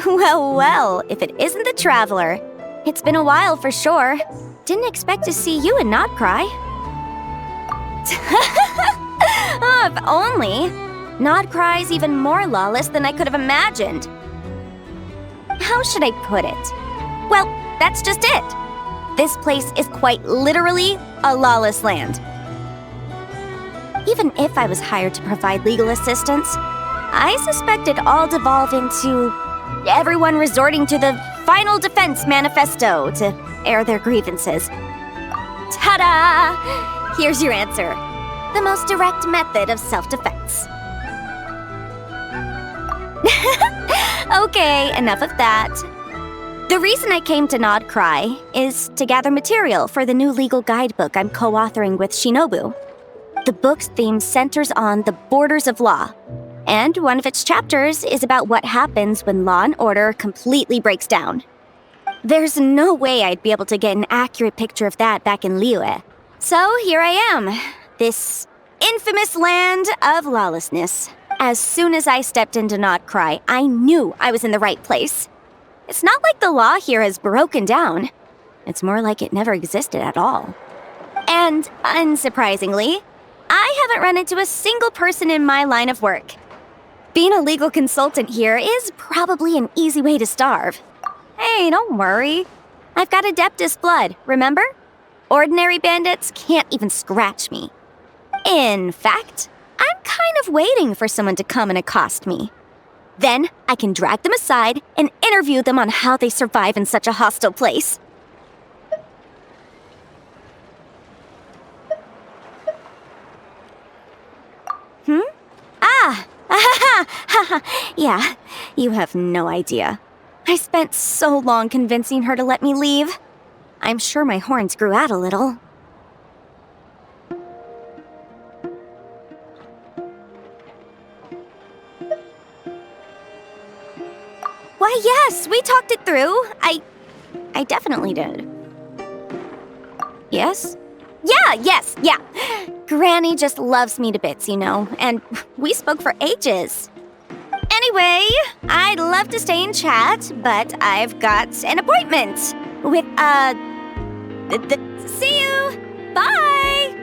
Well, well, if it isn't the Traveler. It's been a while for sure. Didn't expect to see you and not cry. Oh, if only. Not cry's even more lawless than I could have imagined. How should I put it? Well, that's just it. This place is quite literally a lawless land. Even if I was hired to provide legal assistance, I suspect it'd all devolve into everyone resorting to the Final Defense Manifesto to air their grievances. Ta-da! Here's your answer. The most direct method of self-defense. Okay, enough of that. The reason I came to Nod Cry is to gather material for the new legal guidebook I'm co-authoring with Shinobu. The book's theme centers on the borders of law, and one of its chapters is about what happens when law and order completely breaks down. There's no way I'd be able to get an accurate picture of that back in Liyue. So here I am, this infamous land of lawlessness. As soon as I stepped into Nod Cry, I knew I was in the right place. It's not like the law here has broken down. It's more like it never existed at all. And, unsurprisingly, I haven't run into a single person in my line of work. Being a legal consultant here is probably an easy way to starve. Hey, don't worry. I've got Adeptus blood, remember? Ordinary bandits can't even scratch me. In fact, I'm kind of waiting for someone to come and accost me. Then I can drag them aside and interview them on how they survive in such a hostile place. Yeah, you have no idea. I spent so long convincing her to let me leave. I'm sure my horns grew out a little. Why, yes, we talked it through. I definitely did. Yes? Yeah. Granny just loves me to bits, you know, and we spoke for ages. Anyway, I'd love to stay and chat, but I've got an appointment with, see you! Bye!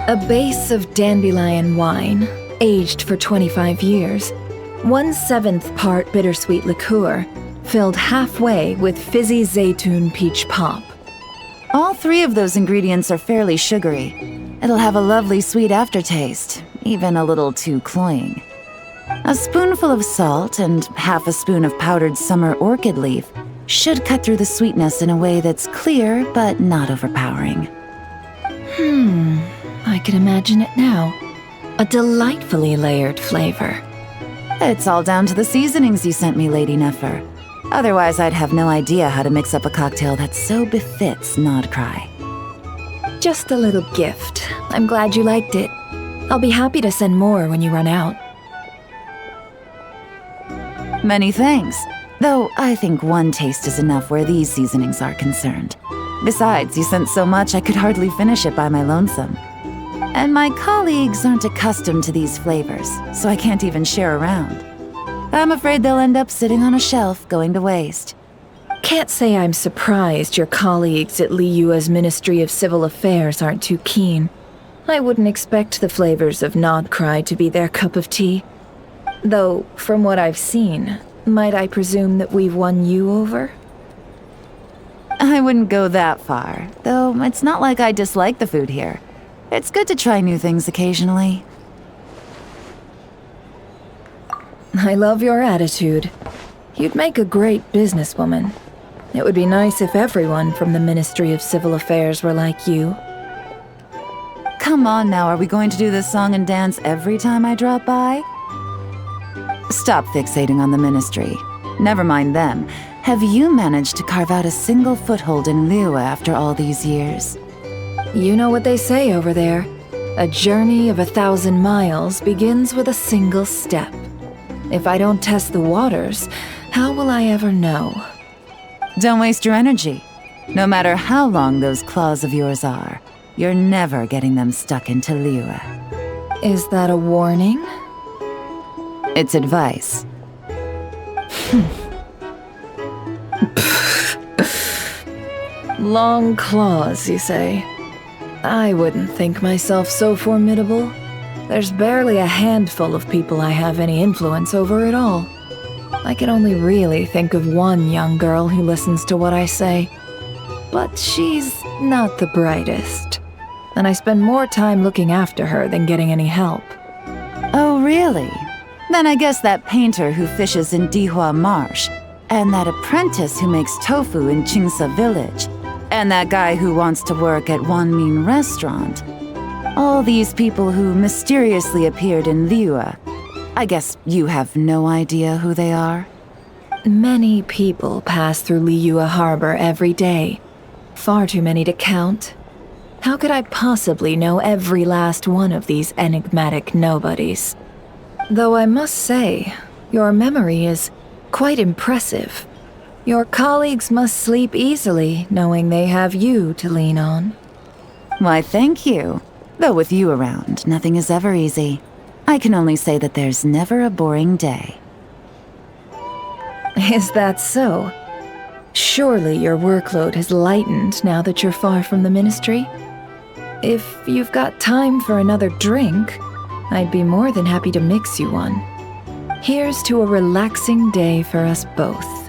A base of dandelion wine, aged for 25 years, 1/7 part bittersweet liqueur, filled halfway with fizzy zaytun peach pop. All three of those ingredients are fairly sugary. It'll have a lovely sweet aftertaste, even a little too cloying. A spoonful of salt and half a spoon of powdered summer orchid leaf should cut through the sweetness in a way that's clear but not overpowering. I can imagine it now. A delightfully layered flavor. It's all down to the seasonings you sent me, Lady Néfer. Otherwise, I'd have no idea how to mix up a cocktail that so befits Nod Cry. Just a little gift. I'm glad you liked it. I'll be happy to send more when you run out. Many thanks. Though I think one taste is enough where these seasonings are concerned. Besides, you sent so much I could hardly finish it by my lonesome. And my colleagues aren't accustomed to these flavors, so I can't even share around. I'm afraid they'll end up sitting on a shelf, going to waste. Can't say I'm surprised your colleagues at Liyue's Ministry of Civil Affairs aren't too keen. I wouldn't expect the flavors of Nod Cry to be their cup of tea. Though, from what I've seen, might I presume that we've won you over? I wouldn't go that far, though it's not like I dislike the food here. It's good to try new things occasionally. I love your attitude. You'd make a great businesswoman. It would be nice if everyone from the Ministry of Civil Affairs were like you. come on now, are we going to do this song and dance every time I drop by? Stop fixating on the ministry. Never mind them. Have you managed to carve out a single foothold in Liyue after all these years? You know what they say over there. A journey of 1,000 miles begins with a single step. If I don't test the waters, how will I ever know? Don't waste your energy. No matter how long those claws of yours are, you're never getting them stuck into Liyue. Is that a warning? It's advice. Long claws, you say? I wouldn't think myself so formidable. There's barely a handful of people I have any influence over at all. I can only really think of one young girl who listens to what I say. But she's not the brightest. And I spend more time looking after her than getting any help. Oh, really? Then I guess that painter who fishes in Dihua Marsh, and that apprentice who makes tofu in Qingsa Village, and that guy who wants to work at Wanmin Restaurant. All these people who mysteriously appeared in Liyue. I guess you have no idea who they are? Many people pass through Liyue Harbor every day. Far too many to count. How could I possibly know every last one of these enigmatic nobodies? Though I must say, your memory is quite impressive. Your colleagues must sleep easily, knowing they have you to lean on. Why, thank you. Though with you around, nothing is ever easy. I can only say that there's never a boring day. Is that so? Surely your workload has lightened now that you're far from the ministry? If you've got time for another drink, I'd be more than happy to mix you one. Here's to a relaxing day for us both.